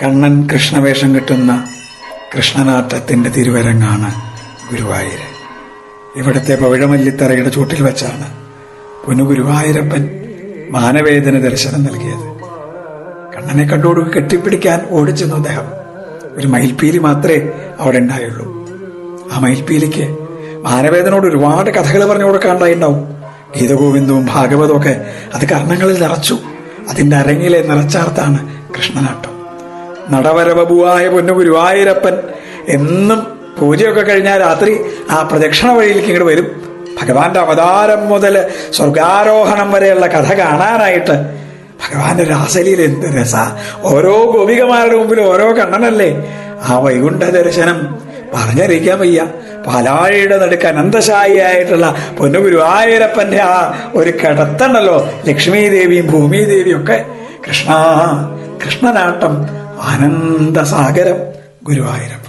കണ്ണൻ കൃഷ്ണവേഷം കിട്ടുന്ന കൃഷ്ണനാട്ടത്തിന്റെ തിരുവരങ്ങാണ് ഗുരുവായൂര്. ഇവിടുത്തെ പവിഴമല്ലിത്തറയുടെ ചൂട്ടിൽ വെച്ചാണ് പൊന്നുഗുരുവായൂരപ്പൻ മാനവേദന ദർശനം നൽകിയത്. കണ്ണനെ കണ്ടോട് കെട്ടിപ്പിടിക്കാൻ ഓടിച്ചെന്നു അദ്ദേഹം. ഒരു മയിൽപ്പീലി മാത്രമേ അവിടെ ഉണ്ടായുള്ളൂ. ആ മയിൽപ്പീലിക്ക് മാനവേദനോട് ഒരുപാട് കഥകൾ പറഞ്ഞു കൊടുക്കാണ്ടായിണ്ടാവും. ഗീതഗോവിന്ദവും ഭാഗവതവും ഒക്കെ അത് കർണങ്ങളിൽ നിറച്ചു. അതിന്റെ അരങ്ങിലെ നിറച്ചാർത്താണ് കൃഷ്ണനാട്ടം. നടവരവബുവായ പൊന്നുഗുരുവായൂരപ്പൻ എന്നും പൂജയൊക്കെ കഴിഞ്ഞാൽ രാത്രി ആ പ്രദക്ഷിണ വഴിയിലേക്ക് ഇങ്ങോട്ട് വരും. ഭഗവാന്റെ അവതാരം മുതൽ സ്വർഗാരോഹണം വരെയുള്ള കഥ കാണാനായിട്ട്. ഭഗവാന്റെ രാസലീല എന്ത് രസ! ഓരോ ഗോപികമാരുടെ മുമ്പിൽ ഓരോ കണ്ണനല്ലേ. ആ വൈകുണ്ഠ ദർശനം പറഞ്ഞറിയിക്കാൻ വയ്യ. പാലാഴിയുടെ നടുക്ക് അനന്തശായിയായിട്ടുള്ള പൊന്നുഗുരുവായൂരപ്പന്റെ ആ ഒരു കിടത്തുണ്ടല്ലോ, ലക്ഷ്മീദേവിയും ഭൂമിദേവിയും ഒക്കെ. കൃഷ്ണനാട്ടം ആനന്ദസാഗരം ഗുരുവായൂരപ്പ.